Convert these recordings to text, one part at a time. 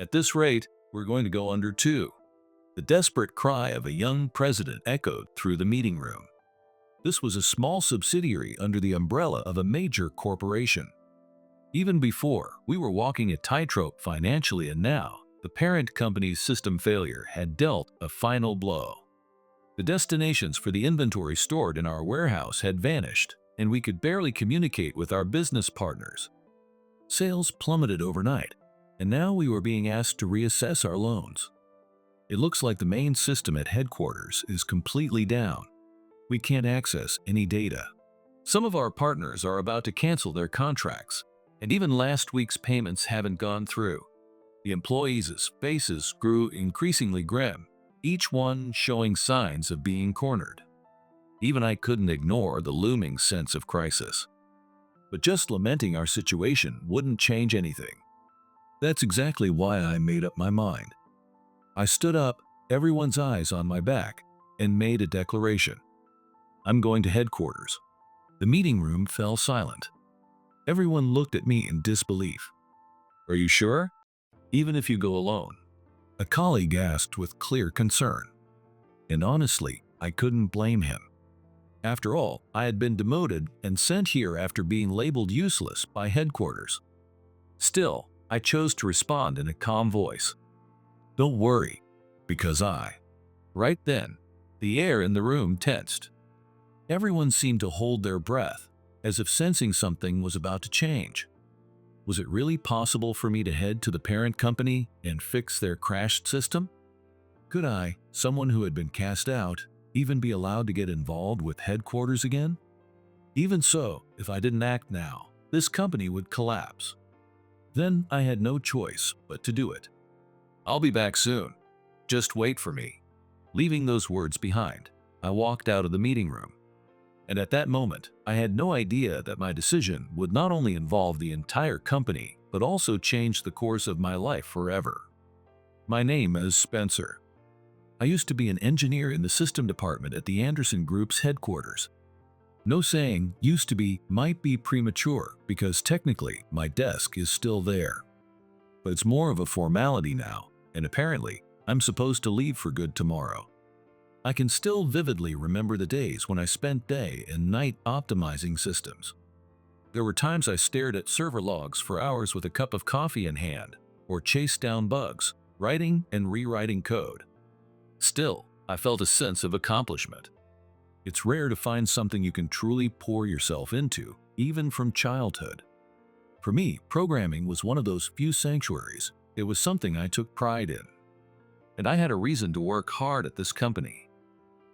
At this rate, we're going to go under too. The desperate cry of a young president echoed through the meeting room. This was a small subsidiary under the umbrella of a major corporation. Even before, we were walking a tightrope financially, and now, the parent company's system failure had dealt a final blow. The destinations for the inventory stored in our warehouse had vanished, and we could barely communicate with our business partners. Sales plummeted overnight, and now we were being asked to reassess our loans. It looks like the main system at headquarters is completely down. We can't access any data. Some of our partners are about to cancel their contracts, and even last week's payments haven't gone through. The employees' faces grew increasingly grim, each one showing signs of being cornered. Even I couldn't ignore the looming sense of crisis. But just lamenting our situation wouldn't change anything. That's exactly why I made up my mind. I stood up, everyone's eyes on my back, and made a declaration. I'm going to headquarters. The meeting room fell silent. Everyone looked at me in disbelief. Are you sure? Even if you go alone? A colleague asked with clear concern. And honestly, I couldn't blame him. After all, I had been demoted and sent here after being labeled useless by headquarters. Still, I chose to respond in a calm voice. Don't worry, because Right then, the air in the room tensed. Everyone seemed to hold their breath, as if sensing something was about to change. Was it really possible for me to head to the parent company and fix their crashed system? Could I, someone who had been cast out, even be allowed to get involved with headquarters again? Even so, if I didn't act now, this company would collapse. Then I had no choice but to do it. I'll be back soon. Just wait for me. Leaving those words behind, I walked out of the meeting room. And at that moment, I had no idea that my decision would not only involve the entire company, but also change the course of my life forever. My name is Spencer. I used to be an engineer in the system department at the Anderson Group's headquarters. No saying used to be might be premature because technically my desk is still there. But it's more of a formality now, and apparently I'm supposed to leave for good tomorrow. I can still vividly remember the days when I spent day and night optimizing systems. There were times I stared at server logs for hours with a cup of coffee in hand, or chased down bugs, writing and rewriting code. Still, I felt a sense of accomplishment. It's rare to find something you can truly pour yourself into, even from childhood. For me, programming was one of those few sanctuaries. It was something I took pride in. And I had a reason to work hard at this company.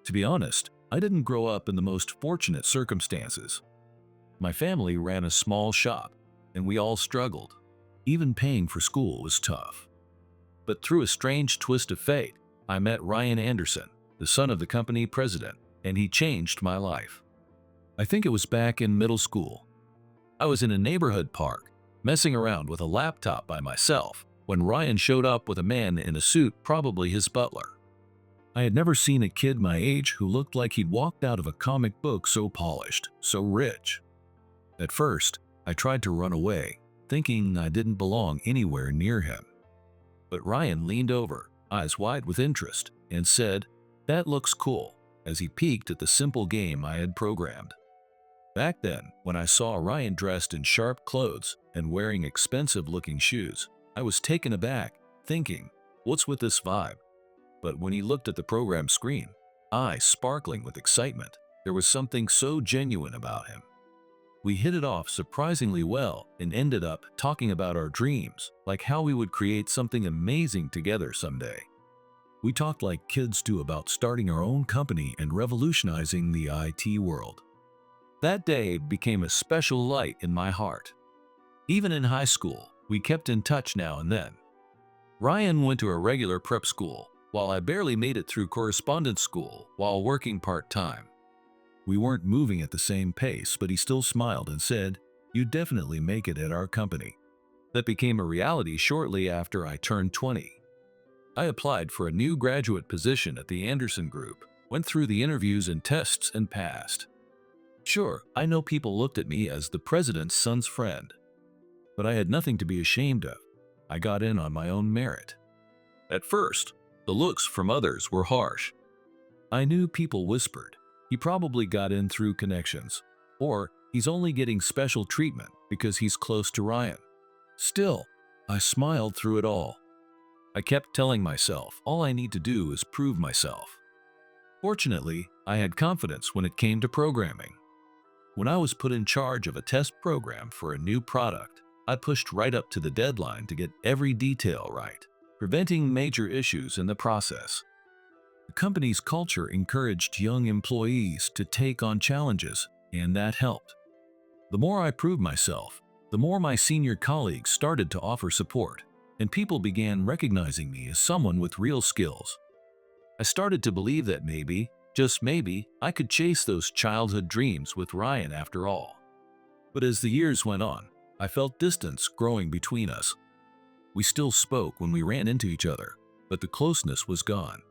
To be honest, I didn't grow up in the most fortunate circumstances. My family ran a small shop, and we all struggled. Even paying for school was tough. But through a strange twist of fate, I met Ryan Anderson, the son of the company president, and he changed my life. I think it was back in middle school. I was in a neighborhood park, messing around with a laptop by myself, when Ryan showed up with a man in a suit, probably his butler. I had never seen a kid my age who looked like he'd walked out of a comic book, so polished, so rich. At first, I tried to run away, thinking I didn't belong anywhere near him. But Ryan leaned over, eyes wide with interest, and said, "That looks cool," as he peeked at the simple game I had programmed. Back then, when I saw Ryan dressed in sharp clothes and wearing expensive-looking shoes, I was taken aback, thinking, what's with this vibe? But when he looked at the program screen, eyes sparkling with excitement, there was something so genuine about him. We hit it off surprisingly well and ended up talking about our dreams, like how we would create something amazing together someday. We talked like kids do about starting our own company and revolutionizing the IT world. That day became a special light in my heart. Even in high school, we kept in touch now and then. Ryan went to a regular prep school, while I barely made it through correspondence school while working part-time. We weren't moving at the same pace, but he still smiled and said, "You'd definitely make it at our company." That became a reality shortly after I turned 20. I applied for a new graduate position at the Anderson Group, went through the interviews and tests, and passed. Sure, I know people looked at me as the president's son's friend, but I had nothing to be ashamed of. I got in on my own merit. At first, the looks from others were harsh. I knew people whispered, "He probably got in through connections," or "He's only getting special treatment because he's close to Ryan." Still, I smiled through it all. I kept telling myself, all I need to do is prove myself. Fortunately, I had confidence when it came to programming. When I was put in charge of a test program for a new product, I pushed right up to the deadline to get every detail right, preventing major issues in the process. The company's culture encouraged young employees to take on challenges, and that helped. The more I proved myself, the more my senior colleagues started to offer support, and people began recognizing me as someone with real skills. I started to believe that maybe, just maybe, I could chase those childhood dreams with Ryan after all. But as the years went on, I felt distance growing between us. We still spoke when we ran into each other, but the closeness was gone.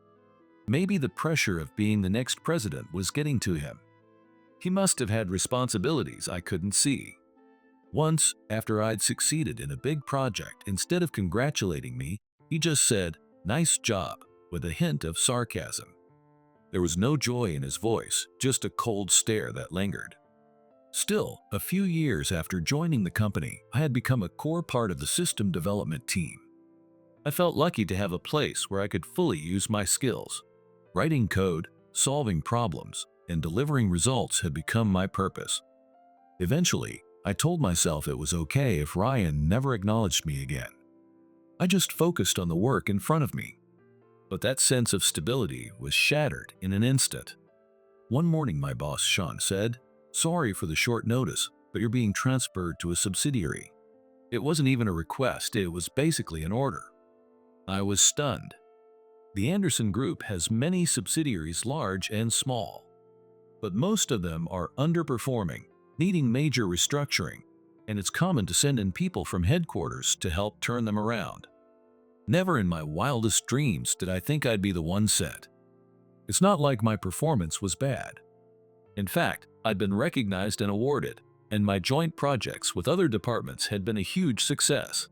Maybe the pressure of being the next president was getting to him. He must have had responsibilities I couldn't see. Once, after I'd succeeded in a big project, instead of congratulating me, he just said, "Nice job," with a hint of sarcasm. There was no joy in his voice, just a cold stare that lingered. Still, a few years after joining the company, I had become a core part of the system development team. I felt lucky to have a place where I could fully use my skills. Writing code, solving problems, and delivering results had become my purpose. Eventually, I told myself it was okay if Ryan never acknowledged me again. I just focused on the work in front of me. But that sense of stability was shattered in an instant. One morning my boss, Sean, said, "Sorry for the short notice, but you're being transferred to a subsidiary." It wasn't even a request, it was basically an order. I was stunned. The Anderson Group has many subsidiaries, large and small. But most of them are underperforming, needing major restructuring, and it's common to send in people from headquarters to help turn them around. Never in my wildest dreams did I think I'd be the one sent. It's not like my performance was bad. In fact, I'd been recognized and awarded, and my joint projects with other departments had been a huge success.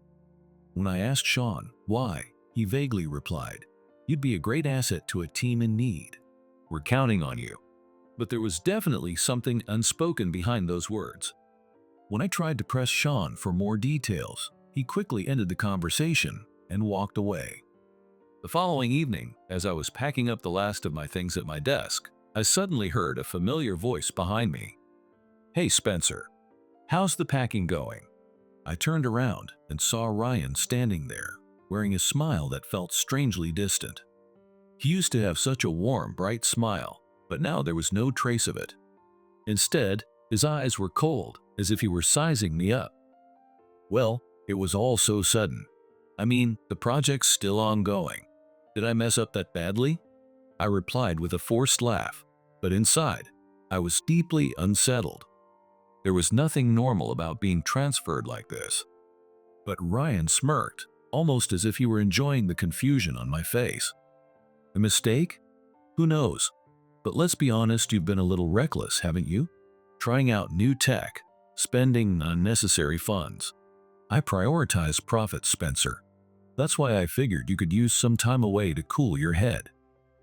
When I asked Sean why, he vaguely replied, "You'd be a great asset to a team in need. We're counting on you." But there was definitely something unspoken behind those words. When I tried to press Sean for more details, he quickly ended the conversation and walked away. The following evening, as I was packing up the last of my things at my desk, I suddenly heard a familiar voice behind me. "Hey Spencer, how's the packing going?" I turned around and saw Ryan standing there, wearing a smile that felt strangely distant. He used to have such a warm, bright smile, but now there was no trace of it. Instead, his eyes were cold, as if he were sizing me up. "Well, it was all so sudden. I mean, the project's still ongoing. Did I mess up that badly?" I replied with a forced laugh, but inside, I was deeply unsettled. There was nothing normal about being transferred like this. But Ryan smirked, almost as if he were enjoying the confusion on my face. A mistake? Who knows? But let's be honest, you've been a little reckless, haven't you? Trying out new tech, spending unnecessary funds. I prioritize profits, Spencer. That's why I figured you could use some time away to cool your head.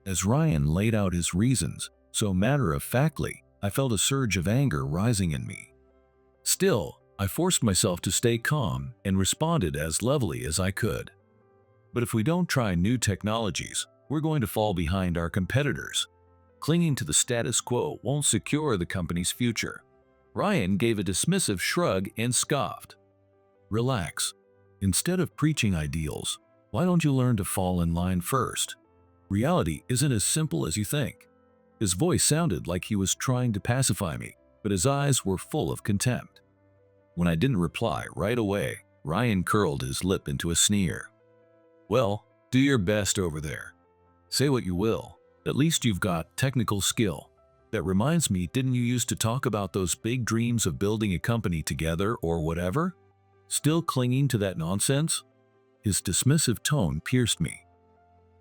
As Ryan laid out his reasons, so matter-of-factly, I felt a surge of anger rising in me. Still, I forced myself to stay calm and responded as levelly as I could. But if we don't try new technologies, we're going to fall behind our competitors. Clinging to the status quo won't secure the company's future. Ryan gave a dismissive shrug and scoffed. "Relax. Instead of preaching ideals, why don't you learn to fall in line first? Reality isn't as simple as you think." His voice sounded like he was trying to pacify me, but his eyes were full of contempt. When I didn't reply right away, Ryan curled his lip into a sneer. "Well, do your best over there. Say what you will. At least you've got technical skill. That reminds me, didn't you used to talk about those big dreams of building a company together or whatever? Still clinging to that nonsense?" His dismissive tone pierced me.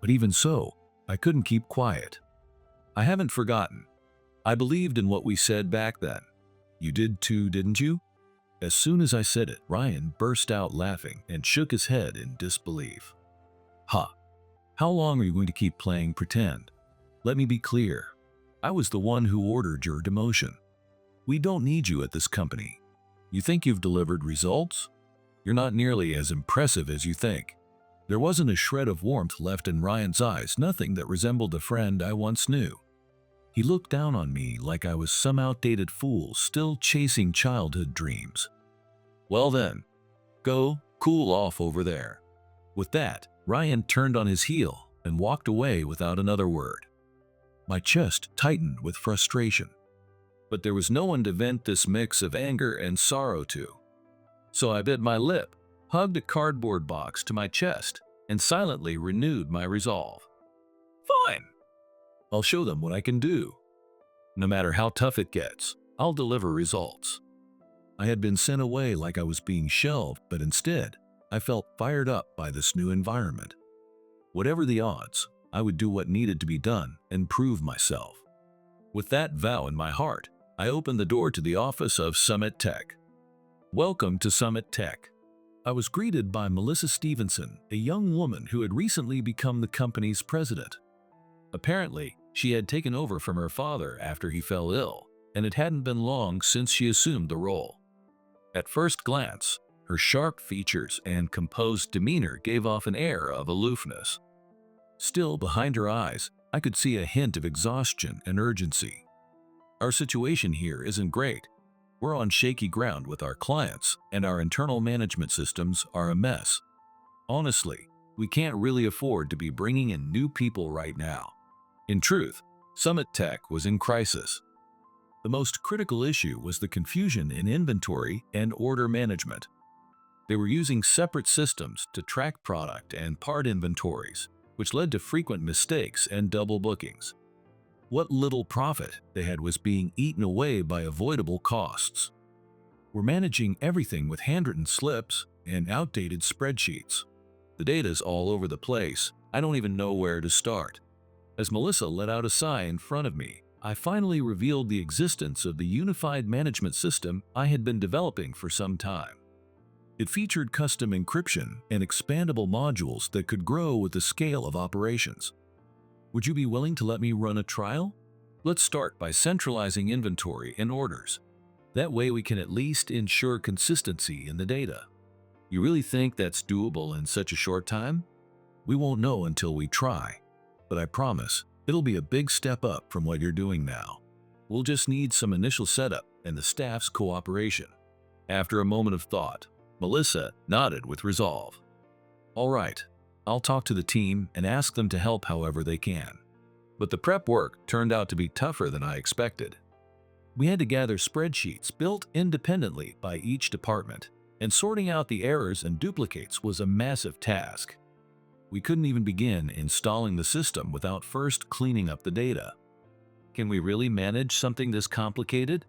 But even so, I couldn't keep quiet. "I haven't forgotten. I believed in what we said back then. You did too, didn't you?" As soon as I said it, Ryan burst out laughing and shook his head in disbelief. Ha! How long are you going to keep playing pretend? Let me be clear. I was the one who ordered your demotion. We don't need you at this company. You think you've delivered results? You're not nearly as impressive as you think. There wasn't a shred of warmth left in Ryan's eyes, nothing that resembled a friend I once knew. He looked down on me like I was some outdated fool still chasing childhood dreams. Well then, go cool off over there. With that, Ryan turned on his heel and walked away without another word. My chest tightened with frustration, but there was no one to vent this mix of anger and sorrow to. So I bit my lip, hugged a cardboard box to my chest, and silently renewed my resolve. Fine. I'll show them what I can do. No matter how tough it gets, I'll deliver results. I had been sent away like I was being shelved, but instead, I felt fired up by this new environment. Whatever the odds, I would do what needed to be done and prove myself. With that vow in my heart, I opened the door to the office of Summit Tech. Welcome to Summit Tech. I was greeted by Melissa Stevenson, a young woman who had recently become the company's president. Apparently, she had taken over from her father after he fell ill, and it hadn't been long since she assumed the role. At first glance, her sharp features and composed demeanor gave off an air of aloofness. Still, behind her eyes, I could see a hint of exhaustion and urgency. Our situation here isn't great. We're on shaky ground with our clients, and our internal management systems are a mess. Honestly, we can't really afford to be bringing in new people right now. In truth, Summit Tech was in crisis. The most critical issue was the confusion in inventory and order management. They were using separate systems to track product and part inventories, which led to frequent mistakes and double bookings. What little profit they had was being eaten away by avoidable costs. We're managing everything with handwritten slips and outdated spreadsheets. The data's all over the place. I don't even know where to start. As Melissa let out a sigh in front of me, I finally revealed the existence of the unified management system I had been developing for some time. It featured custom encryption and expandable modules that could grow with the scale of operations. Would you be willing to let me run a trial? Let's start by centralizing inventory and orders. That way we can at least ensure consistency in the data. You really think that's doable in such a short time? We won't know until we try, but I promise it'll be a big step up from what you're doing now. We'll just need some initial setup and the staff's cooperation. After a moment of thought, Melissa nodded with resolve. All right, I'll talk to the team and ask them to help however they can. But the prep work turned out to be tougher than I expected. We had to gather spreadsheets built independently by each department, and sorting out the errors and duplicates was a massive task. We couldn't even begin installing the system without first cleaning up the data. Can we really manage something this complicated?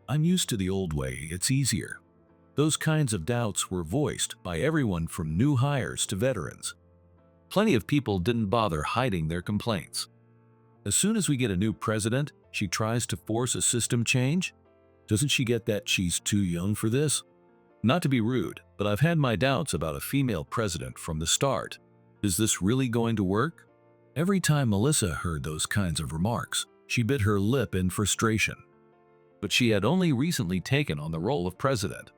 I'm used to the old way, it's easier. Those kinds of doubts were voiced by everyone from new hires to veterans. Plenty of people didn't bother hiding their complaints. As soon as we get a new president, she tries to force a system change? Doesn't she get that she's too young for this? Not to be rude, but I've had my doubts about a female president from the start. Is this really going to work? Every time Melissa heard those kinds of remarks, she bit her lip in frustration. But she had only recently taken on the role of president,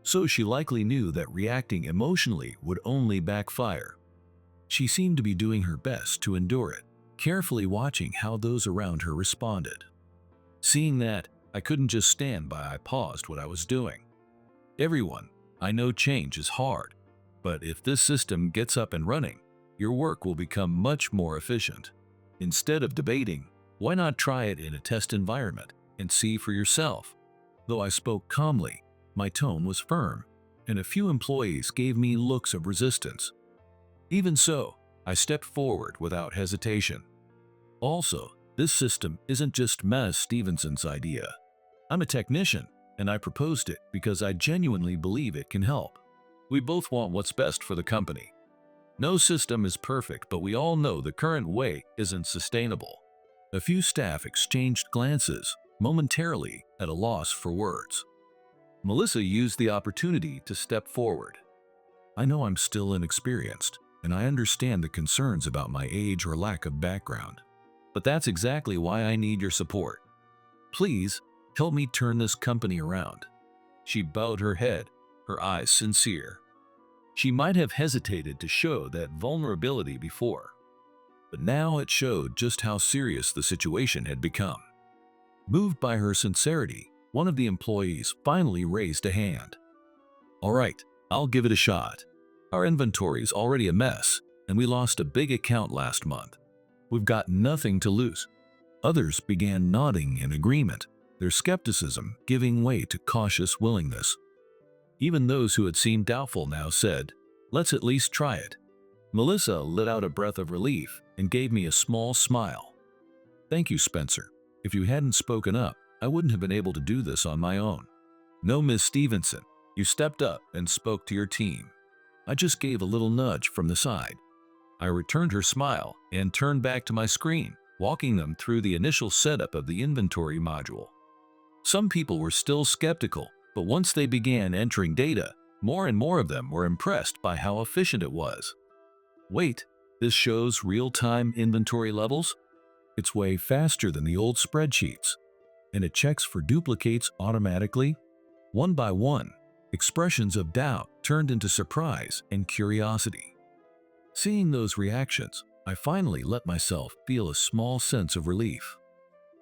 so she likely knew that reacting emotionally would only backfire. She seemed to be doing her best to endure it, carefully watching how those around her responded. Seeing that, I couldn't just stand by. I paused what I was doing. Everyone, I know change is hard, but if this system gets up and running, your work will become much more efficient. Instead of debating, why not try it in a test environment and see for yourself? Though I spoke calmly, my tone was firm, and a few employees gave me looks of resistance. Even so, I stepped forward without hesitation. Also, this system isn't just Ms. Stevenson's idea. I'm a technician, and I proposed it because I genuinely believe it can help. We both want what's best for the company. No system is perfect, but we all know the current way isn't sustainable. A few staff exchanged glances, momentarily at a loss for words. Melissa used the opportunity to step forward. I know I'm still inexperienced, and I understand the concerns about my age or lack of background. But that's exactly why I need your support. Please, help me turn this company around. She bowed her head, her eyes sincere. She might have hesitated to show that vulnerability before, but now it showed just how serious the situation had become. Moved by her sincerity, one of the employees finally raised a hand. All right, I'll give it a shot. Our inventory's already a mess, and we lost a big account last month. We've got nothing to lose. Others began nodding in agreement, their skepticism giving way to cautious willingness. Even those who had seemed doubtful now said, "Let's at least try it." Melissa let out a breath of relief and gave me a small smile. "Thank you, Spencer. If you hadn't spoken up, I wouldn't have been able to do this on my own." "No, Miss Stevenson, you stepped up and spoke to your team." I just gave a little nudge from the side. I returned her smile and turned back to my screen, walking them through the initial setup of the inventory module. Some people were still skeptical, but once they began entering data, more and more of them were impressed by how efficient it was. Wait, this shows real-time inventory levels? It's way faster than the old spreadsheets, and it checks for duplicates automatically. One by one, expressions of doubt turned into surprise and curiosity. Seeing those reactions, I finally let myself feel a small sense of relief.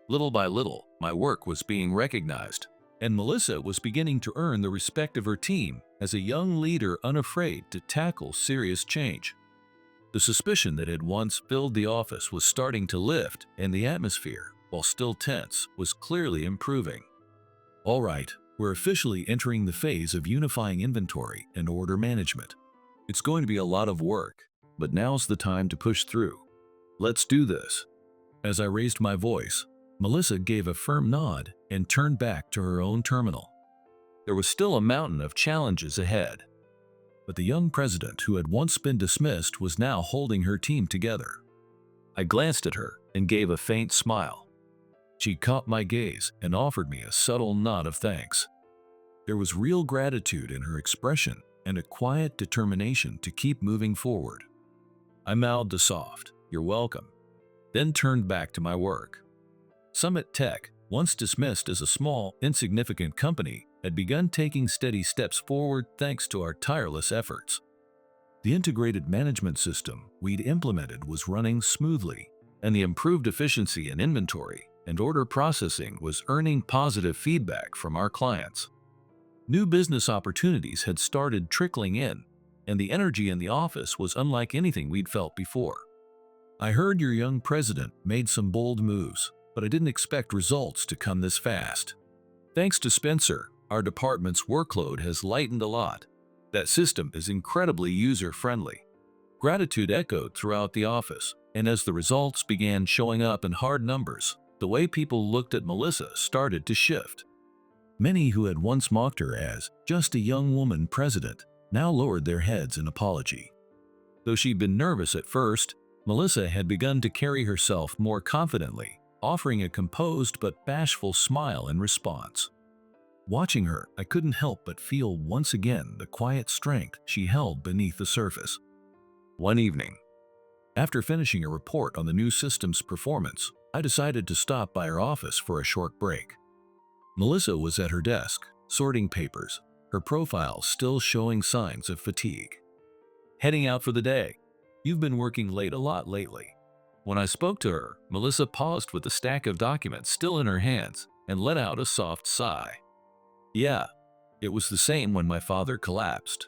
Little by little, my work was being recognized, and Melissa was beginning to earn the respect of her team as a young leader unafraid to tackle serious change. The suspicion that had once filled the office was starting to lift, and the atmosphere, while still tense, was clearly improving. All right, we're officially entering the phase of unifying inventory and order management. It's going to be a lot of work, but now's the time to push through. Let's do this. As I raised my voice, Melissa gave a firm nod and turned back to her own terminal. There was still a mountain of challenges ahead, but the young president who had once been dismissed was now holding her team together. I glanced at her and gave a faint smile. She caught my gaze and offered me a subtle nod of thanks. There was real gratitude in her expression and a quiet determination to keep moving forward. I mouthed a soft, "You're welcome," then turned back to my work. Summit Tech, once dismissed as a small, insignificant company, had begun taking steady steps forward thanks to our tireless efforts. The integrated management system we'd implemented was running smoothly, and the improved efficiency in inventory and order processing was earning positive feedback from our clients. New business opportunities had started trickling in, and the energy in the office was unlike anything we'd felt before. I heard your young president made some bold moves, but I didn't expect results to come this fast. Thanks to Spencer, our department's workload has lightened a lot. That system is incredibly user-friendly. Gratitude echoed throughout the office, and as the results began showing up in hard numbers, the way people looked at Melissa started to shift. Many who had once mocked her as just a young woman president now lowered their heads in apology. Though she'd been nervous at first, Melissa had begun to carry herself more confidently, offering a composed but bashful smile in response. Watching her, I couldn't help but feel once again the quiet strength she held beneath the surface. One evening, after finishing a report on the new system's performance, I decided to stop by her office for a short break. Melissa was at her desk, sorting papers, her profile still showing signs of fatigue. "Heading out for the day. You've been working late a lot lately." When I spoke to her, Melissa paused with the stack of documents still in her hands and let out a soft sigh. "Yeah, it was the same when my father collapsed.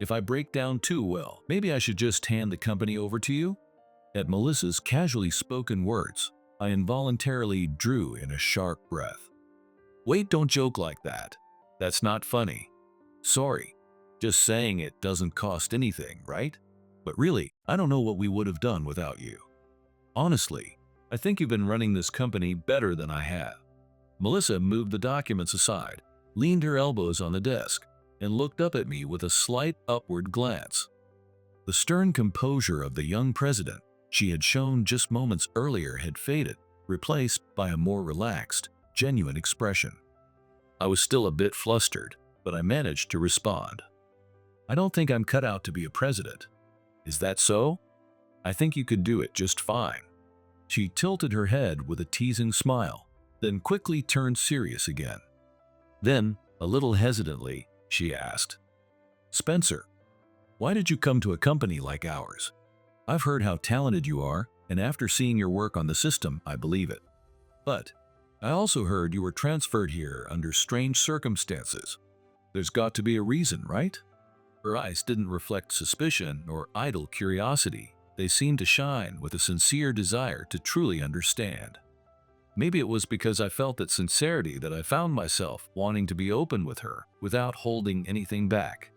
If I break down too well, maybe I should just hand the company over to you?" At Melissa's casually spoken words, I involuntarily drew in a sharp breath. "Wait, don't joke like that. That's not funny. Sorry, just saying it doesn't cost anything, right? But really, I don't know what we would have done without you. Honestly, I think you've been running this company better than I have." Melissa moved the documents aside, leaned her elbows on the desk, and looked up at me with a slight upward glance. The stern composure of the young president she had shown just moments earlier had faded, replaced by a more relaxed, genuine expression. I was still a bit flustered, but I managed to respond. I don't think I'm cut out to be a president. Is that so? I think you could do it just fine. She tilted her head with a teasing smile, then quickly turned serious again. Then, a little hesitantly, she asked, Spencer, why did you come to a company like ours? I've heard how talented you are, and after seeing your work on the system, I believe it. But I also heard you were transferred here under strange circumstances. There's got to be a reason, right? Her eyes didn't reflect suspicion or idle curiosity. They seemed to shine with a sincere desire to truly understand. Maybe it was because I felt that sincerity that I found myself wanting to be open with her without holding anything back.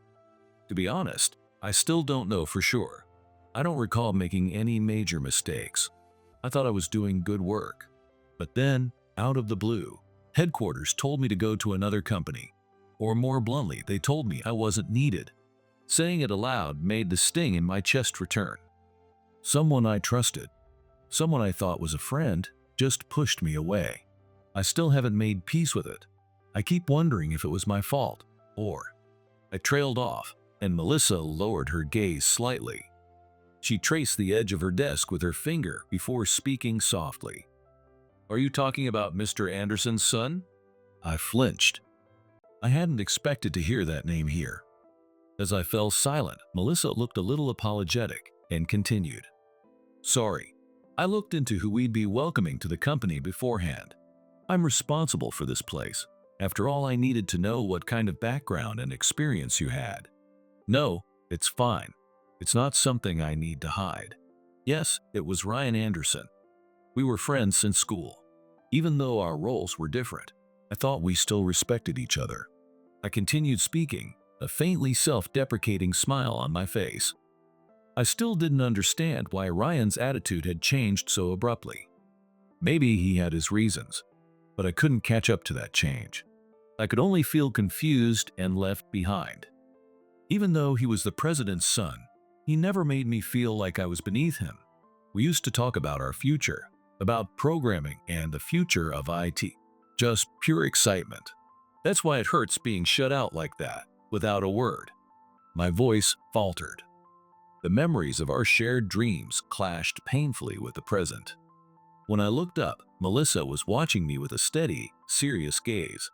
To be honest, I still don't know for sure. I don't recall making any major mistakes. I thought I was doing good work. But then, out of the blue, headquarters told me to go to another company. Or more bluntly, they told me I wasn't needed. Saying it aloud made the sting in my chest return. Someone I trusted, someone I thought was a friend, just pushed me away. I still haven't made peace with it. I keep wondering if it was my fault, or... I trailed off, and Melissa lowered her gaze slightly. She traced the edge of her desk with her finger before speaking softly. Are you talking about Mr. Anderson's son? I flinched. I hadn't expected to hear that name here. As I fell silent, Melissa looked a little apologetic and continued. Sorry, I looked into who we'd be welcoming to the company beforehand. I'm responsible for this place. After all, I needed to know what kind of background and experience you had. No, it's fine. It's not something I need to hide. Yes, it was Ryan Anderson. We were friends since school. Even though our roles were different, I thought we still respected each other. I continued speaking, a faintly self-deprecating smile on my face. I still didn't understand why Ryan's attitude had changed so abruptly. Maybe he had his reasons, but I couldn't catch up to that change. I could only feel confused and left behind. Even though he was the president's son, he never made me feel like I was beneath him. We used to talk about our future, about programming and the future of IT. Just pure excitement. That's why it hurts being shut out like that, without a word. My voice faltered. The memories of our shared dreams clashed painfully with the present. When I looked up, Melissa was watching me with a steady, serious gaze.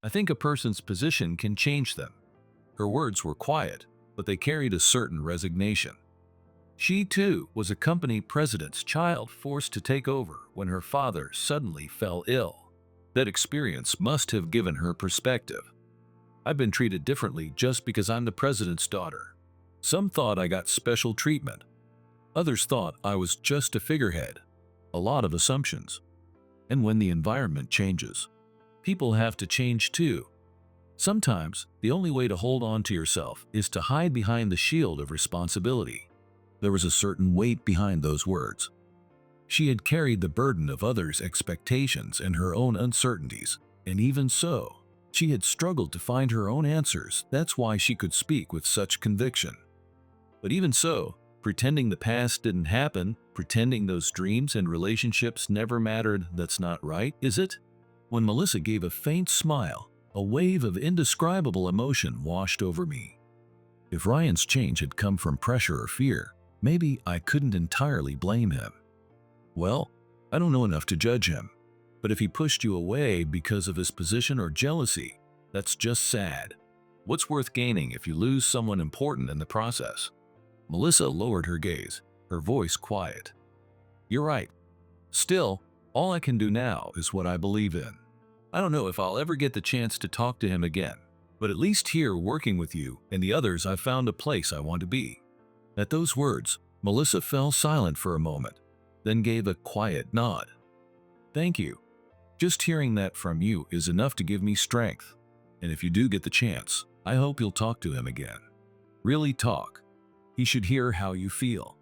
I think a person's position can change them. Her words were quiet, but they carried a certain resignation. She, too, was a company president's child forced to take over when her father suddenly fell ill. That experience must have given her perspective. I've been treated differently just because I'm the president's daughter. Some thought I got special treatment. Others thought I was just a figurehead. A lot of assumptions. And when the environment changes, people have to change too. Sometimes, the only way to hold on to yourself is to hide behind the shield of responsibility. There was a certain weight behind those words. She had carried the burden of others' expectations and her own uncertainties, and even so, she had struggled to find her own answers. That's why she could speak with such conviction. But even so, pretending the past didn't happen, pretending those dreams and relationships never mattered, that's not right, is it? When Melissa gave a faint smile, a wave of indescribable emotion washed over me. If Ryan's change had come from pressure or fear, maybe I couldn't entirely blame him. Well, I don't know enough to judge him, but if he pushed you away because of his position or jealousy, that's just sad. What's worth gaining if you lose someone important in the process? Melissa lowered her gaze, her voice quiet. You're right. Still, all I can do now is what I believe in. I don't know if I'll ever get the chance to talk to him again, but at least here working with you and the others I've found a place I want to be. At those words, Melissa fell silent for a moment, then gave a quiet nod. Thank you. Just hearing that from you is enough to give me strength. And if you do get the chance, I hope you'll talk to him again. Really talk. He should hear how you feel.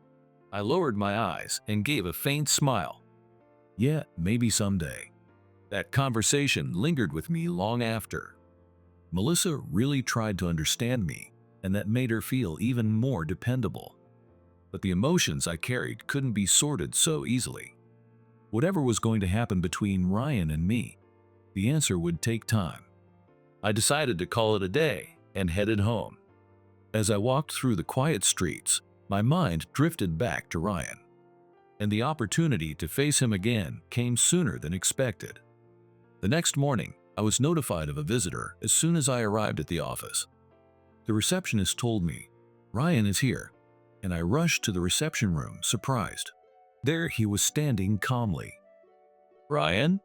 I lowered my eyes and gave a faint smile. Yeah, maybe someday. That conversation lingered with me long after. Melissa really tried to understand me, and that made her feel even more dependable. But the emotions I carried couldn't be sorted so easily. Whatever was going to happen between Ryan and me, the answer would take time. I decided to call it a day and headed home. As I walked through the quiet streets, my mind drifted back to Ryan, and the opportunity to face him again came sooner than expected. The next morning, I was notified of a visitor as soon as I arrived at the office. The receptionist told me, "Ryan is here," and I rushed to the reception room, surprised. There he was standing calmly. "Ryan?"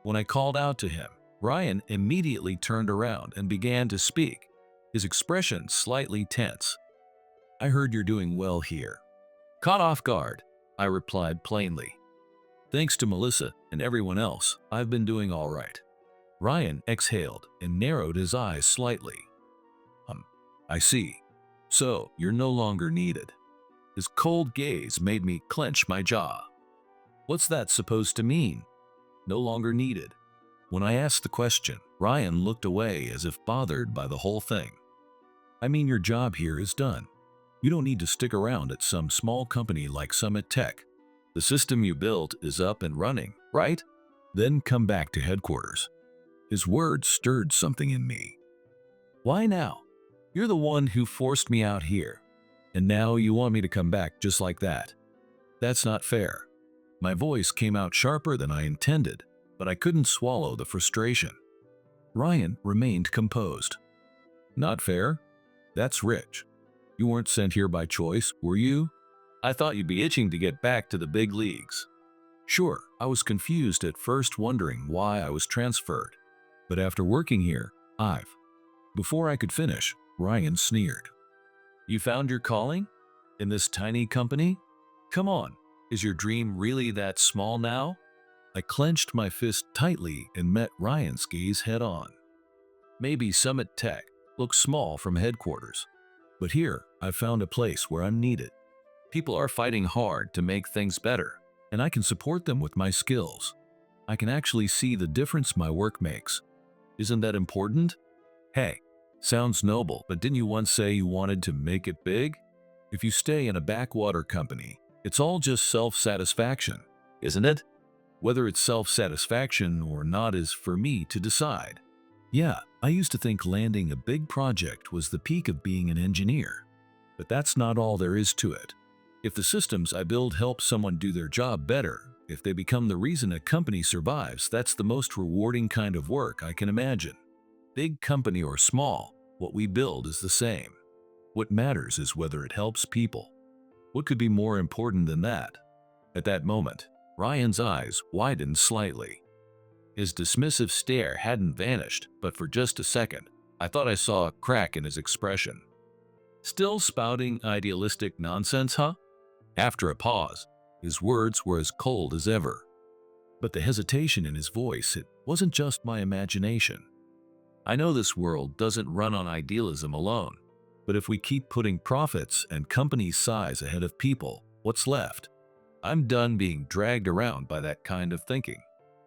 When I called out to him, Ryan immediately turned around and began to speak, his expression slightly tense. "I heard you're doing well here." Caught off guard, I replied plainly. "Thanks to Melissa and everyone else, I've been doing all right." Ryan exhaled and narrowed his eyes slightly. I see. So, you're no longer needed." His cold gaze made me clench my jaw. What's that supposed to mean? No longer needed. When I asked the question, Ryan looked away as if bothered by the whole thing. "I mean, your job here is done. You don't need to stick around at some small company like Summit Tech. The system you built is up and running, right? Then come back to headquarters." His words stirred something in me. "Why now? You're the one who forced me out here, and now you want me to come back just like that? That's not fair." My voice came out sharper than I intended, but I couldn't swallow the frustration. Ryan remained composed. "Not fair? That's rich. You weren't sent here by choice, were you? I thought you'd be itching to get back to the big leagues." Sure, I was confused at first, wondering why I was transferred. But after working here, Before I could finish, Ryan sneered. "You found your calling? In this tiny company? Come on, is your dream really that small now?" I clenched my fist tightly and met Ryan's gaze head on. "Maybe Summit Tech looks small from headquarters, but here I've found a place where I'm needed. People are fighting hard to make things better, and I can support them with my skills. I can actually see the difference my work makes. Isn't that important? Hey, sounds noble, but didn't you once say you wanted to make it big? If you stay in a backwater company, it's all just self-satisfaction, isn't it? Whether it's self-satisfaction or not is for me to decide. Yeah, I used to think landing a big project was the peak of being an engineer, but that's not all there is to it. If the systems I build help someone do their job better, if they become the reason a company survives, that's the most rewarding kind of work I can imagine. Big company or small, what we build is the same. What matters is whether it helps people. What could be more important than that?" At that moment, Ryan's eyes widened slightly. His dismissive stare hadn't vanished, but for just a second, I thought I saw a crack in his expression. "Still spouting idealistic nonsense, huh?" After a pause, his words were as cold as ever. But the hesitation in his voice, it wasn't just my imagination. "I know this world doesn't run on idealism alone, but if we keep putting profits and company size ahead of people, what's left? I'm done being dragged around by that kind of thinking.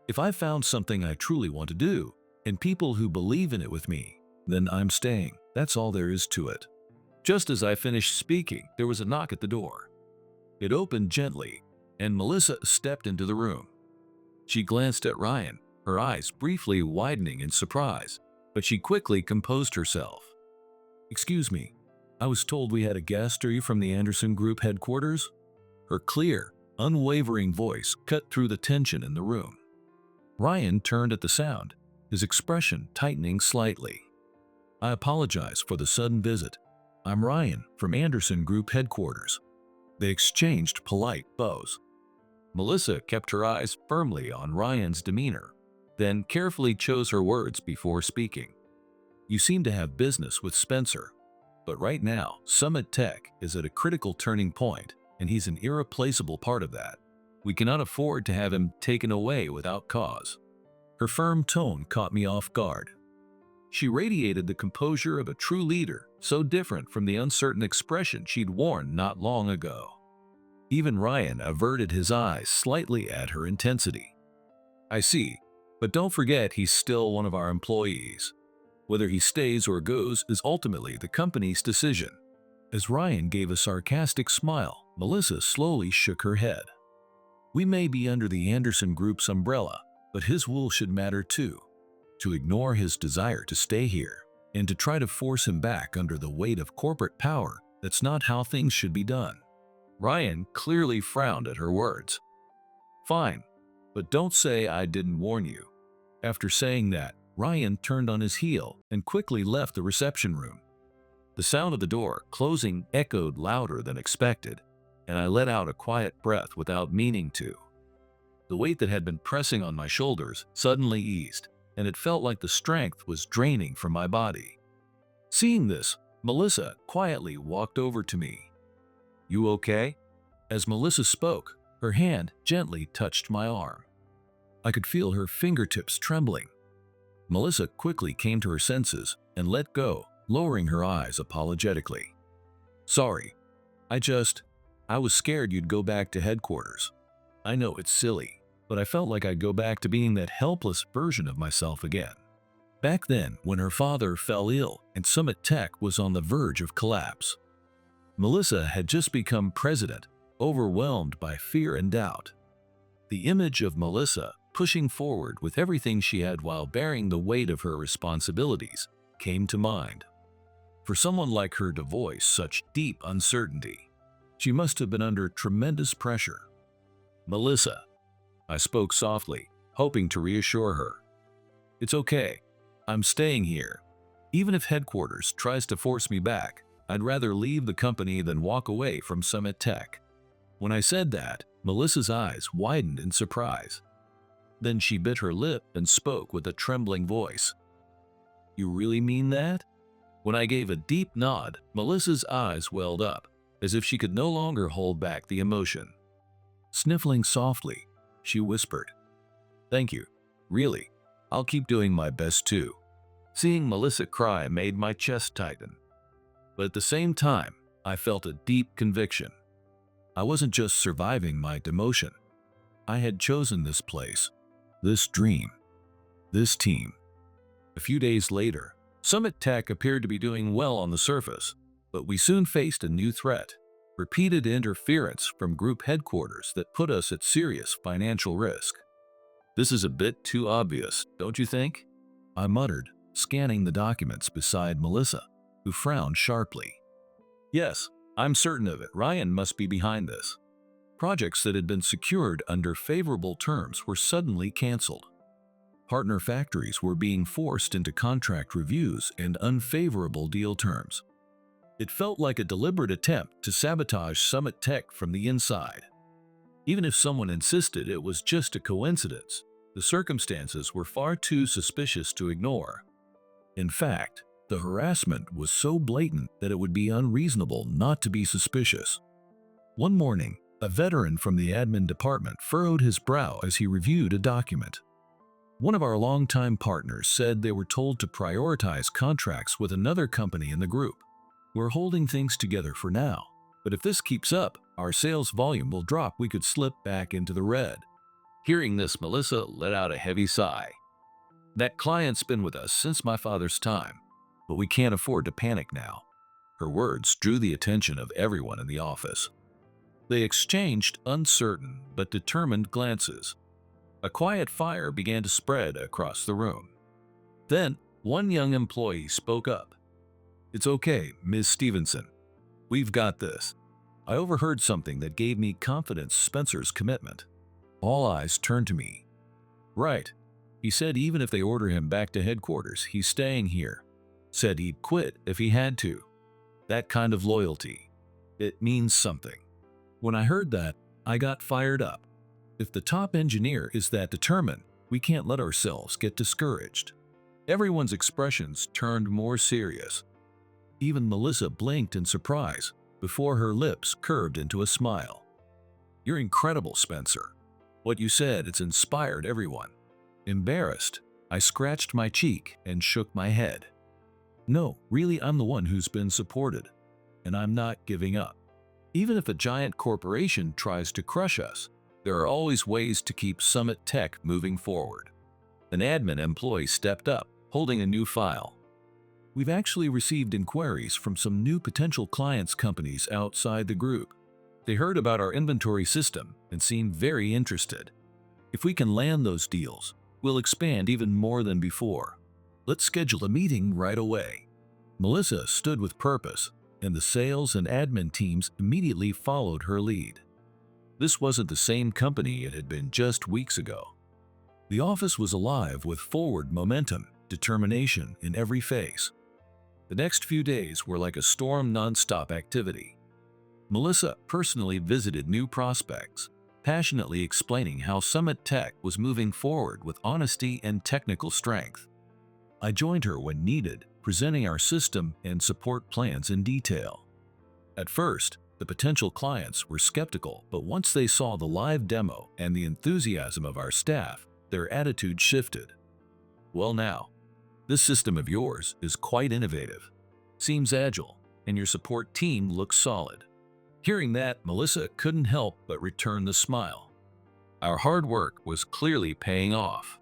If I found something I truly want to do, and people who believe in it with me, then I'm staying. That's all there is to it." Just as I finished speaking, there was a knock at the door. It opened gently, and Melissa stepped into the room. She glanced at Ryan, her eyes briefly widening in surprise, but she quickly composed herself. "Excuse me, I was told we had a guest. Are you from the Anderson Group headquarters?" Her clear, unwavering voice cut through the tension in the room. Ryan turned at the sound, his expression tightening slightly. "I apologize for the sudden visit. I'm Ryan from Anderson Group headquarters." They exchanged polite bows. Melissa kept her eyes firmly on Ryan's demeanor, then carefully chose her words before speaking. "You seem to have business with Spencer, but right now, Summit Tech is at a critical turning point, and he's an irreplaceable part of that. We cannot afford to have him taken away without cause." Her firm tone caught me off guard. She radiated the composure of a true leader, so different from the uncertain expression she'd worn not long ago. Even Ryan averted his eyes slightly at her intensity. "I see, but don't forget he's still one of our employees. Whether he stays or goes is ultimately the company's decision." As Ryan gave a sarcastic smile, Melissa slowly shook her head. "We may be under the Anderson Group's umbrella, but his wool should matter too. to ignore his desire to stay here, and to try to force him back under the weight of corporate power. That's not how things should be done. Ryan clearly frowned at her words. Fine, but don't say I didn't warn you. After saying that, Ryan turned on his heel and quickly left the reception room. The sound of the door closing echoed louder than expected, and I let out a quiet breath without meaning to. The weight that had been pressing on my shoulders suddenly eased, and it felt like the strength was draining from my body. Seeing this, Melissa quietly walked over to me. "You okay?" As Melissa spoke, her hand gently touched my arm. I could feel her fingertips trembling. Melissa quickly came to her senses and let go, lowering her eyes apologetically. "Sorry, I was scared you'd go back to headquarters. I know it's silly, but I felt like I'd go back to being that helpless version of myself again." Back then, when her father fell ill and Summit Tech was on the verge of collapse, Melissa had just become president, overwhelmed by fear and doubt. The image of Melissa pushing forward with everything she had while bearing the weight of her responsibilities came to mind. For someone like her to voice such deep uncertainty, she must have been under tremendous pressure. "Melissa," I spoke softly, hoping to reassure her. "It's okay. I'm staying here. Even if headquarters tries to force me back, I'd rather leave the company than walk away from Summit Tech." When I said that, Melissa's eyes widened in surprise. Then she bit her lip and spoke with a trembling voice. "You really mean that?" When I gave a deep nod, Melissa's eyes welled up, as if she could no longer hold back the emotion. Sniffling softly, she whispered, "Thank you. Really, I'll keep doing my best too." Seeing Melissa cry made my chest tighten. But at the same time, I felt a deep conviction. I wasn't just surviving my demotion. I had chosen this place, this dream, this team. A few days later, Summit Tech appeared to be doing well on the surface, but we soon faced a new threat: repeated interference from group headquarters that put us at serious financial risk. "This is a bit too obvious, don't you think?" I muttered, scanning the documents beside Melissa, who frowned sharply. "Yes, I'm certain of it. Ryan must be behind this." Projects that had been secured under favorable terms were suddenly canceled. Partner factories were being forced into contract reviews and unfavorable deal terms. It felt like a deliberate attempt to sabotage Summit Tech from the inside. Even if someone insisted it was just a coincidence, the circumstances were far too suspicious to ignore. In fact, the harassment was so blatant that it would be unreasonable not to be suspicious. One morning, a veteran from the admin department furrowed his brow as he reviewed a document. One of our longtime partners said they were told to prioritize contracts with another company in the group. "We're holding things together for now, but if this keeps up, our sales volume will drop. We could slip back into the red." Hearing this, Melissa let out a heavy sigh. "That client's been with us since my father's time, but we can't afford to panic now." Her words drew the attention of everyone in the office. They exchanged uncertain but determined glances. A quiet fire began to spread across the room. Then, one young employee spoke up. "It's okay, Ms. Stevenson. We've got this." I overheard something that gave me confidence: Spencer's commitment. All eyes turned to me. "Right. He said even if they order him back to headquarters, he's staying here. Said he'd quit if he had to. That kind of loyalty. It means something." When I heard that, I got fired up. If the top engineer is that determined, we can't let ourselves get discouraged. Everyone's expressions turned more serious. Even Melissa blinked in surprise before her lips curved into a smile. "You're incredible, Spencer. What you said, it's inspired everyone." Embarrassed, I scratched my cheek and shook my head. "No, really, I'm the one who's been supported, and I'm not giving up. Even if a giant corporation tries to crush us, there are always ways to keep Summit Tech moving forward." An admin employee stepped up, holding a new file. "We've actually received inquiries from some new potential clients' companies outside the group. They heard about our inventory system and seemed very interested. If we can land those deals, We'll expand even more than before. Let's schedule a meeting right away." Melissa stood with purpose, and the sales and admin teams immediately followed her lead. This wasn't the same company it had been just weeks ago. The office was alive with forward momentum, determination in every face. The next few days were like a storm non-stop activity. Melissa personally visited new prospects, passionately explaining how Summit Tech was moving forward with honesty and technical strength. I joined her when needed, presenting our system and support plans in detail. At first, the potential clients were skeptical, but once they saw the live demo and the enthusiasm of our staff, their attitude shifted. "Well now, this system of yours is quite innovative, seems agile, and your support team looks solid." Hearing that, Melissa couldn't help but return the smile. Our hard work was clearly paying off.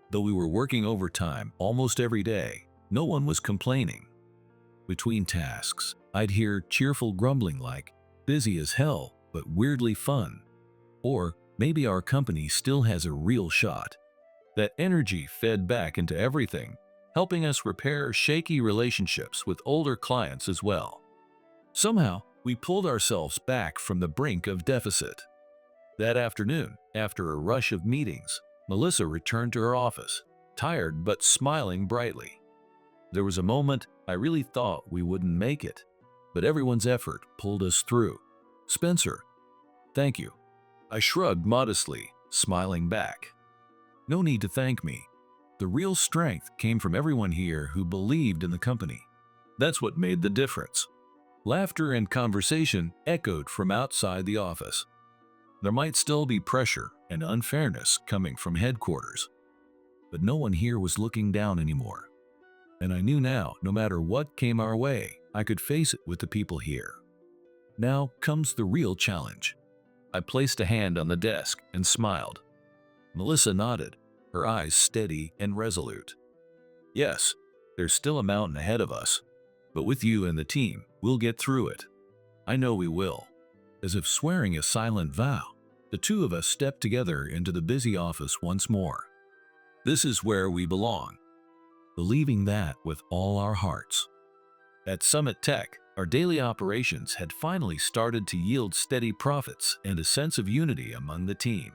Though we were working overtime almost every day, no one was complaining. Between tasks, I'd hear cheerful grumbling like, "Busy as hell, but weirdly fun," or "Maybe our company still has a real shot." That energy fed back into everything, helping us repair shaky relationships with older clients as well. Somehow, we pulled ourselves back from the brink of deficit. That afternoon, after a rush of meetings, Melissa returned to her office, tired but smiling brightly. There was a moment I really thought we wouldn't make it, but everyone's effort pulled us through. "Spencer, thank you." I shrugged modestly, smiling back. "No need to thank me. The real strength came from everyone here who believed in the company. That's what made the difference." Laughter and conversation echoed from outside the office. There might still be pressure and unfairness coming from headquarters, but no one here was looking down anymore. And I knew now, no matter what came our way, I could face it with the people here. Now comes the real challenge. I placed a hand on the desk and smiled. Melissa nodded, her eyes steady and resolute. "Yes, there's still a mountain ahead of us, but with you and the team, we'll get through it. I know we will." As if swearing a silent vow, the two of us stepped together into the busy office once more. This is where we belong, believing that with all our hearts. At Summit Tech, our daily operations had finally started to yield steady profits and a sense of unity among the team.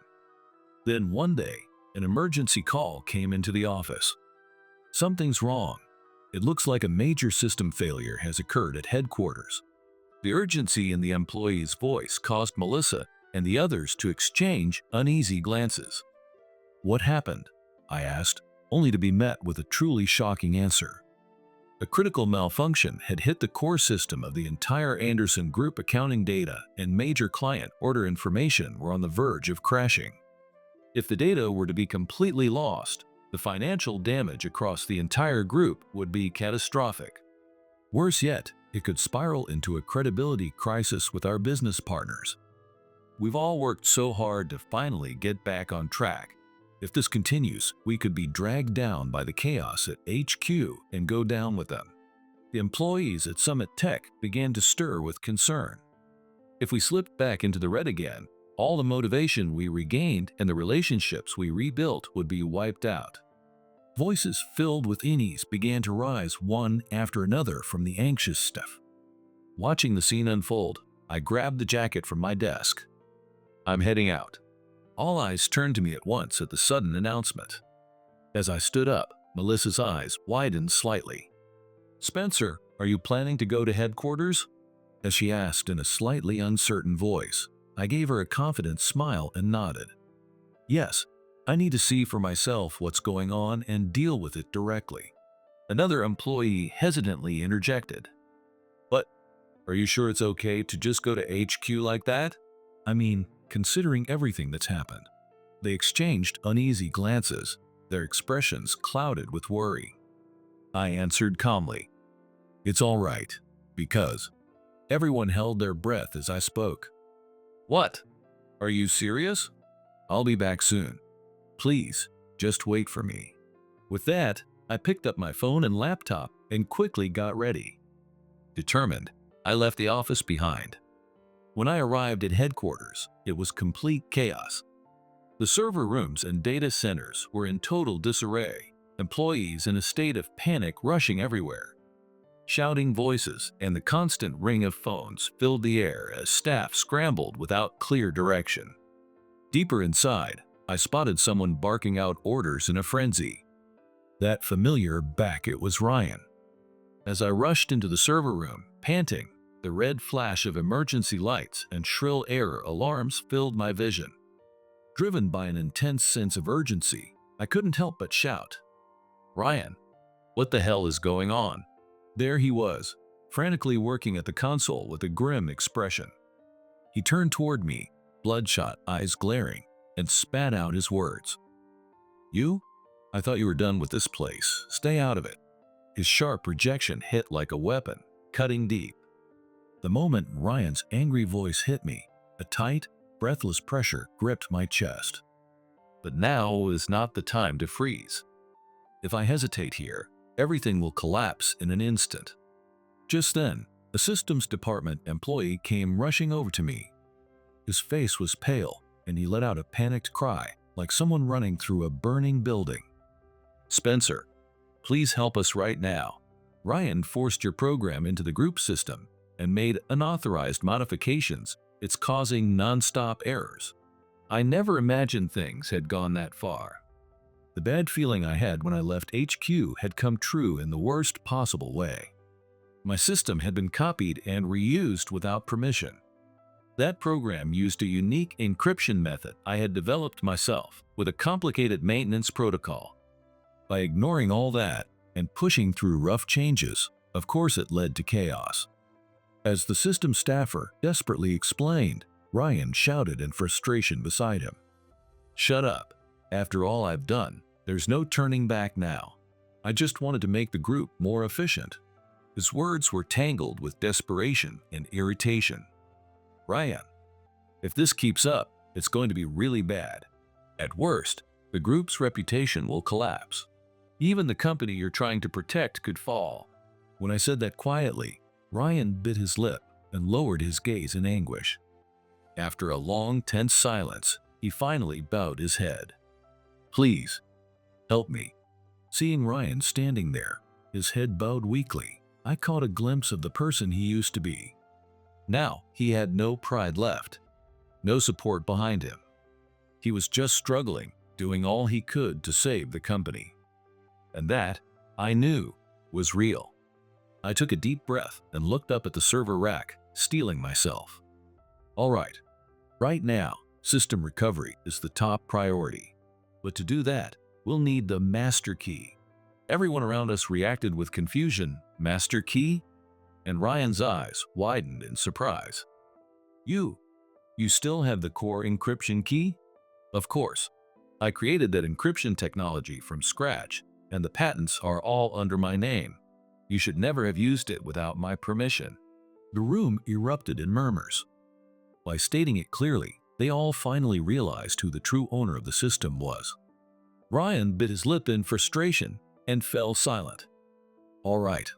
Then one day, an emergency call came into the office. "Something's wrong. It looks like a major system failure has occurred at headquarters." The urgency in the employee's voice caused Melissa and the others to exchange uneasy glances. "What happened?" I asked, only to be met with a truly shocking answer. A critical malfunction had hit the core system of the entire Anderson Group. Accounting data and major client order information were on the verge of crashing. If the data were to be completely lost, the financial damage across the entire group would be catastrophic. Worse yet, it could spiral into a credibility crisis with our business partners. We've all worked so hard to finally get back on track. If this continues, we could be dragged down by the chaos at HQ and go down with them. The employees at Summit Tech began to stir with concern. If we slipped back into the red again, all the motivation we regained and the relationships we rebuilt would be wiped out. Voices filled with unease began to rise one after another from the anxious staff. Watching the scene unfold, I grabbed the jacket from my desk. "I'm heading out." All eyes turned to me at once at the sudden announcement. As I stood up, Melissa's eyes widened slightly. "Spencer, are you planning to go to headquarters?" As she asked in a slightly uncertain voice, I gave her a confident smile and nodded. "Yes, I need to see for myself what's going on and deal with it directly." Another employee hesitantly interjected. "But are you sure it's okay to just go to HQ like that? I mean, considering everything that's happened." They exchanged uneasy glances, their expressions clouded with worry. I answered calmly, "It's all right, because..." Everyone held their breath as I spoke. "What? Are you serious? I'll be back soon. Please, just wait for me." With that, I picked up my phone and laptop and quickly got ready. Determined, I left the office behind. When I arrived at headquarters, it was complete chaos. The server rooms and data centers were in total disarray, employees in a state of panic rushing everywhere. Shouting voices and the constant ring of phones filled the air as staff scrambled without clear direction. Deeper inside, I spotted someone barking out orders in a frenzy. That familiar back, it was Ryan. As I rushed into the server room, panting, the red flash of emergency lights and shrill error alarms filled my vision. Driven by an intense sense of urgency, I couldn't help but shout, "Ryan, what the hell is going on?" There he was, frantically working at the console with a grim expression. He turned toward me, bloodshot eyes glaring, and spat out his words. "You? I thought you were done with this place. Stay out of it." His sharp rejection hit like a weapon, cutting deep. The moment Ryan's angry voice hit me, a tight, breathless pressure gripped my chest. But now is not the time to freeze. If I hesitate here, everything will collapse in an instant. Just then, a systems department employee came rushing over to me. His face was pale, and he let out a panicked cry, like someone running through a burning building. "Spencer, please help us right now. Ryan forced your program into the group system and made unauthorized modifications. It's causing non-stop errors." I never imagined things had gone that far. The bad feeling I had when I left HQ had come true in the worst possible way. My system had been copied and reused without permission. That program used a unique encryption method I had developed myself with a complicated maintenance protocol. By ignoring all that and pushing through rough changes, of course it led to chaos. As the system staffer desperately explained, Ryan shouted in frustration beside him, "Shut up. After all I've done, there's no turning back now. I just wanted to make the group more efficient." His words were tangled with desperation and irritation. "Ryan, if this keeps up, it's going to be really bad. At worst, the group's reputation will collapse. Even the company you're trying to protect could fall." When I said that quietly, Ryan bit his lip and lowered his gaze in anguish. After a long, tense silence, he finally bowed his head. "Please, help me." Seeing Ryan standing there, his head bowed weakly, I caught a glimpse of the person he used to be. Now he had no pride left, no support behind him. He was just struggling, doing all he could to save the company. And that, I knew, was real. I took a deep breath and looked up at the server rack, steeling myself. All right, right now, system recovery is the top priority. But to do that, we'll need the master key. Everyone around us reacted with confusion. "Master key?" And Ryan's eyes widened in surprise. You still have the core encryption key?" "Of course. I created that encryption technology from scratch, and the patents are all under my name. You should never have used it without my permission." The room erupted in murmurs. By stating it clearly, they all finally realized who the true owner of the system was. Ryan bit his lip in frustration and fell silent. "All right,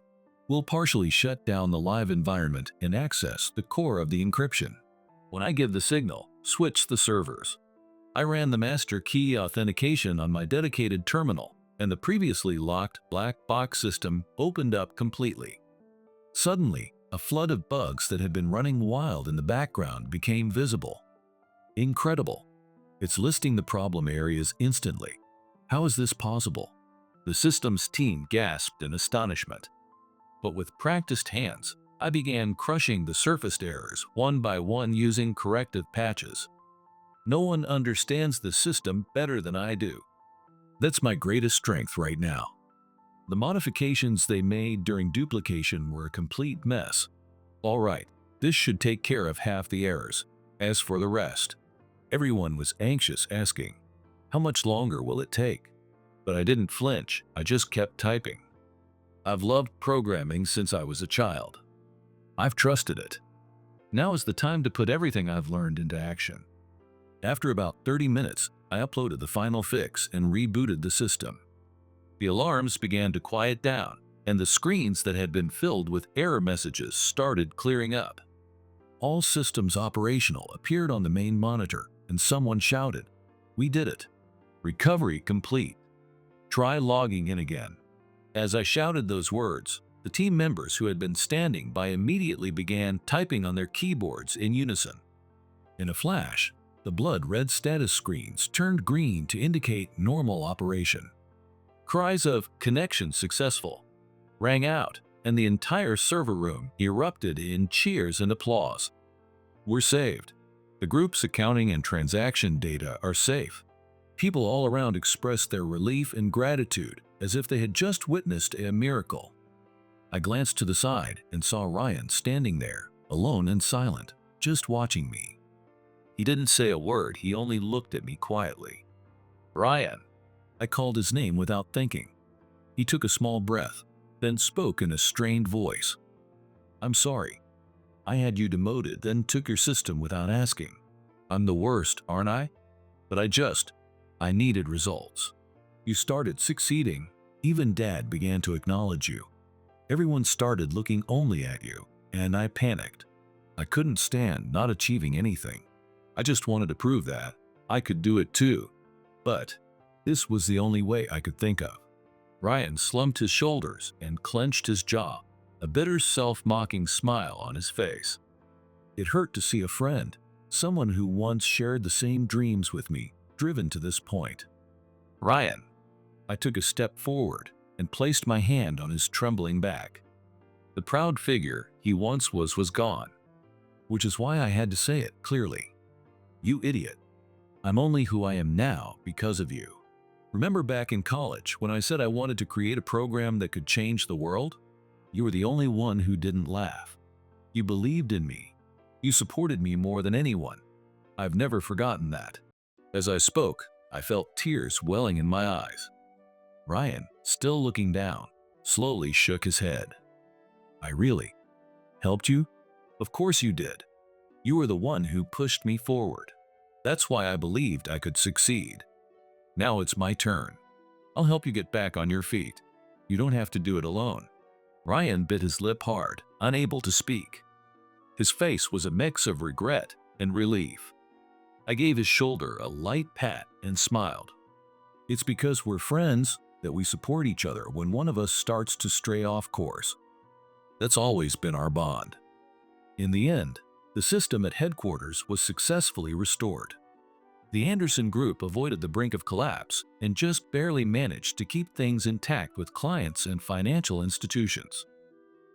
we'll partially shut down the live environment and access the core of the encryption. When I give the signal, switch the servers." I ran the master key authentication on my dedicated terminal, and the previously locked black box system opened up completely. Suddenly, a flood of bugs that had been running wild in the background became visible. Incredible! It's listing the problem areas instantly. How is this possible? The systems team gasped in astonishment. But with practiced hands, I began crushing the surfaced errors one by one using corrective patches. No one understands the system better than I do. That's my greatest strength right now. The modifications they made during duplication were a complete mess. All right, this should take care of half the errors. As for the rest, everyone was anxious, asking, "How much longer will it take?" But I didn't flinch, I just kept typing. I've loved programming since I was a child. I've trusted it. Now is the time to put everything I've learned into action. After about 30 minutes, I uploaded the final fix and rebooted the system. The alarms began to quiet down, and the screens that had been filled with error messages started clearing up. All systems operational appeared on the main monitor, and someone shouted, We did it. Recovery complete. Try logging in again. As I shouted those words, the team members who had been standing by immediately began typing on their keyboards in unison. In a flash, the blood-red status screens turned green to indicate normal operation. Cries of "connection successful" rang out, and the entire server room erupted in cheers and applause. We're saved. The group's accounting and transaction data are safe. People all around expressed their relief and gratitude as if they had just witnessed a miracle. I glanced to the side and saw Ryan standing there, alone and silent, just watching me. He didn't say a word, he only looked at me quietly. "Ryan." I called his name without thinking. He took a small breath, then spoke in a strained voice. "I'm sorry. I had you demoted, then took your system without asking. I'm the worst, aren't I? But I needed results. You started succeeding. Even Dad began to acknowledge you. Everyone started looking only at you, and I panicked. I couldn't stand not achieving anything. I just wanted to prove that I could do it too. But this was the only way I could think of." Ryan slumped his shoulders and clenched his jaw, a bitter self-mocking smile on his face. It hurt to see a friend, someone who once shared the same dreams with me, driven to this point. "Ryan." I took a step forward and placed my hand on his trembling back. The proud figure he once was gone, which is why I had to say it clearly. "You idiot. I'm only who I am now because of you. Remember back in college when I said I wanted to create a program that could change the world? You were the only one who didn't laugh. You believed in me. You supported me more than anyone. I've never forgotten that." As I spoke, I felt tears welling in my eyes. Ryan, still looking down, slowly shook his head. "I really helped you? Of course you did. You were the one who pushed me forward. That's why I believed I could succeed. Now it's my turn. I'll help you get back on your feet. You don't have to do it alone." Ryan bit his lip hard, unable to speak. His face was a mix of regret and relief. I gave his shoulder a light pat and smiled. "It's because we're friends that we support each other when one of us starts to stray off course. That's always been our bond." In the end, the system at headquarters was successfully restored. The Anderson Group avoided the brink of collapse and just barely managed to keep things intact with clients and financial institutions.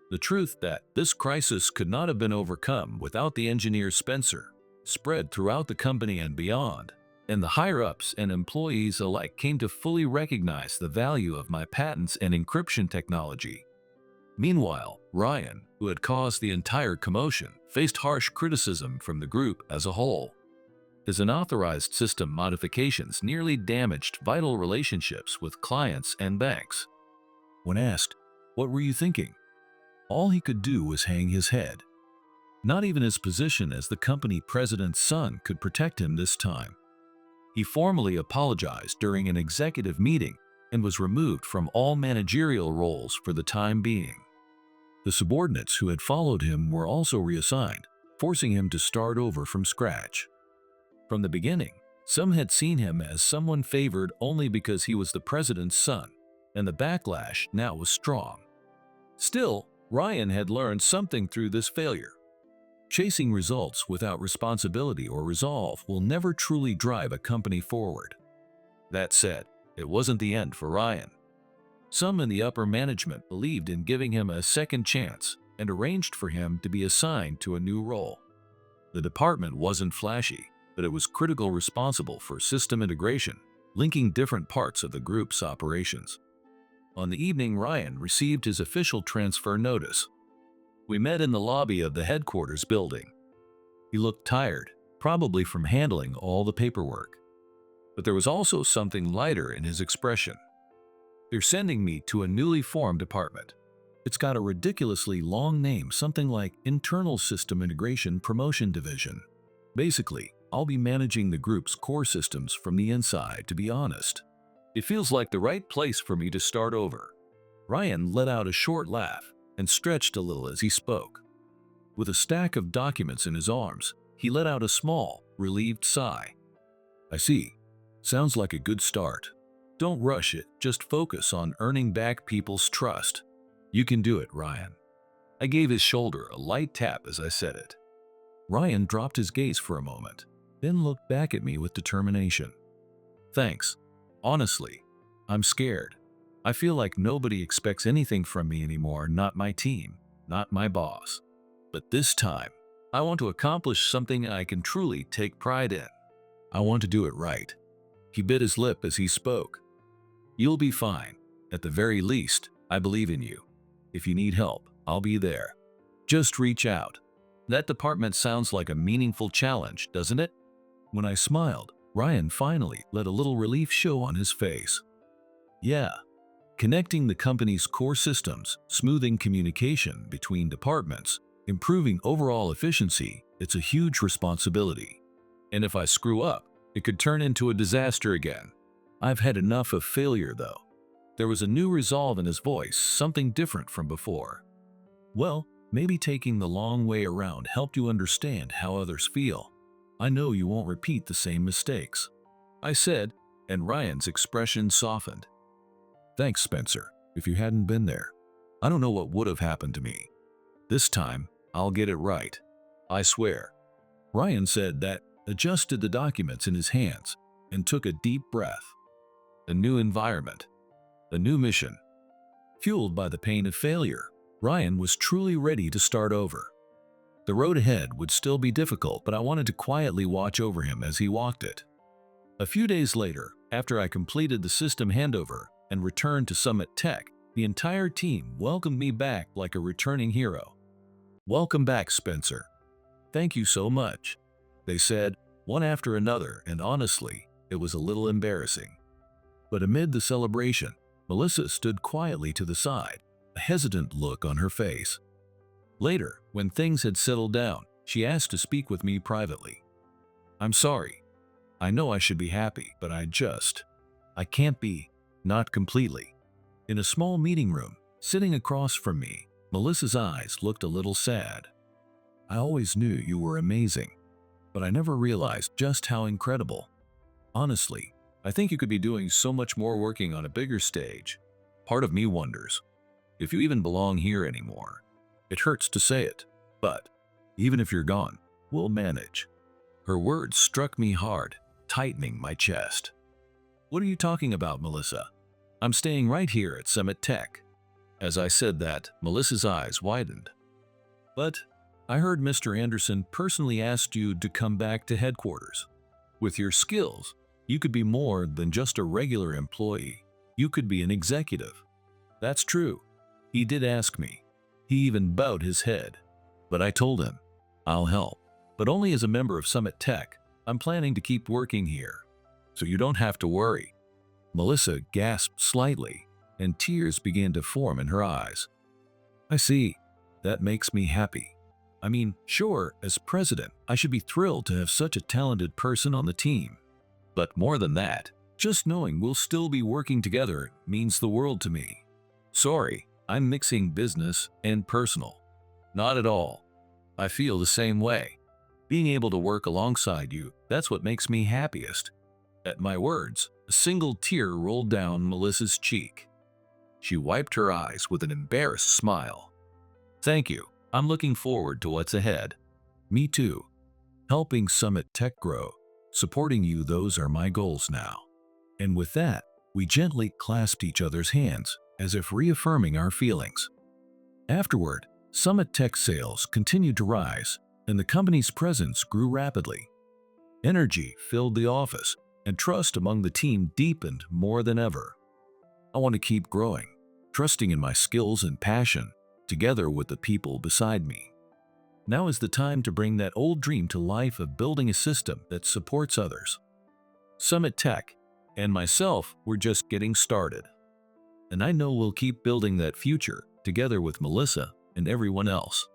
The truth that this crisis could not have been overcome without the engineer Spencer spread throughout the company and beyond, and the higher-ups and employees alike came to fully recognize the value of my patents and encryption technology. Meanwhile, Ryan, who had caused the entire commotion, faced harsh criticism from the group as a whole. His unauthorized system modifications nearly damaged vital relationships with clients and banks. When asked, "What were you thinking?" all he could do was hang his head. Not even his position as the company president's son could protect him this time. He formally apologized during an executive meeting and was removed from all managerial roles for the time being. The subordinates who had followed him were also reassigned, forcing him to start over from scratch. From the beginning, some had seen him as someone favored only because he was the president's son, and the backlash now was strong. Still, Ryan had learned something through this failure. Chasing results without responsibility or resolve will never truly drive a company forward. That said, it wasn't the end for Ryan. Some in the upper management believed in giving him a second chance and arranged for him to be assigned to a new role. The department wasn't flashy, but it was critically responsible for system integration, linking different parts of the group's operations. On the evening Ryan received his official transfer notice. We met in the lobby of the headquarters building. He looked tired, probably from handling all the paperwork. But there was also something lighter in his expression. "They're sending me to a newly formed department. It's got a ridiculously long name, something like Internal System Integration Promotion Division. Basically, I'll be managing the group's core systems from the inside, to be honest. It feels like the right place for me to start over." Ryan let out a short laugh and stretched a little as he spoke. With a stack of documents in his arms, he let out a small, relieved sigh. "I see. Sounds like a good start. Don't rush it, just focus on earning back people's trust. You can do it, Ryan. I gave his shoulder a light tap as I said it. Ryan dropped his gaze for a moment, then looked back at me with determination. Thanks. Honestly, I'm scared. I feel like nobody expects anything from me anymore, not my team, not my boss. But this time, I want to accomplish something I can truly take pride in. I want to do it right. He bit his lip as he spoke. You'll be fine. At the very least, I believe in you. If you need help, I'll be there. Just reach out. That department sounds like a meaningful challenge, doesn't it? When I smiled, Ryan finally let a little relief show on his face. Yeah. Connecting the company's core systems, smoothing communication between departments, improving overall efficiency, it's a huge responsibility. And if I screw up, it could turn into a disaster again. I've had enough of failure, though. There was a new resolve in his voice, something different from before. Well, maybe taking the long way around helped you understand how others feel. I know you won't repeat the same mistakes, I said, and Ryan's expression softened. Thanks, Spencer. If you hadn't been there, I don't know what would have happened to me. This time, I'll get it right. I swear. Ryan said that, adjusted the documents in his hands, and took a deep breath. A new environment. A new mission. Fueled by the pain of failure, Ryan was truly ready to start over. The road ahead would still be difficult, but I wanted to quietly watch over him as he walked it. A few days later, after I completed the system handover and returned to Summit Tech, the entire team welcomed me back like a returning hero. Welcome back, Spencer. Thank you so much, they said, one after another, and honestly, it was a little embarrassing. But amid the celebration, Melissa stood quietly to the side, a hesitant look on her face. Later, when things had settled down, she asked to speak with me privately. I'm sorry. I know I should be happy, but I can't be, not completely. In a small meeting room, sitting across from me, Melissa's eyes looked a little sad. I always knew you were amazing, but I never realized just how incredible. Honestly, I think you could be doing so much more working on a bigger stage. Part of me wonders if you even belong here anymore. It hurts to say it, but even if you're gone, we'll manage. Her words struck me hard, tightening my chest. What are you talking about, Melissa? I'm staying right here at Summit Tech. As I said that, Melissa's eyes widened. But I heard Mr. Anderson personally asked you to come back to headquarters. With your skills, you could be more than just a regular employee. You could be an executive. That's true. He did ask me. He even bowed his head. But I told him, I'll help. But only as a member of Summit Tech. I'm planning to keep working here. So you don't have to worry. Melissa gasped slightly, and tears began to form in her eyes. I see. That makes me happy. I mean, sure, as president, I should be thrilled to have such a talented person on the team. But more than that, just knowing we'll still be working together means the world to me. Sorry, I'm mixing business and personal. Not at all. I feel the same way. Being able to work alongside you, that's what makes me happiest. At my words, a single tear rolled down Melissa's cheek. She wiped her eyes with an embarrassed smile. Thank you. I'm looking forward to what's ahead. Me too. Helping Summit Tech grow, supporting you, those are my goals now. And with that, we gently clasped each other's hands, as if reaffirming our feelings. Afterward, Summit Tech sales continued to rise, and the company's presence grew rapidly. Energy filled the office, and trust among the team deepened more than ever. I want to keep growing, trusting in my skills and passion, together with the people beside me. Now is the time to bring that old dream to life of building a system that supports others. Summit Tech and myself were just getting started. And I know we'll keep building that future together with Melissa and everyone else.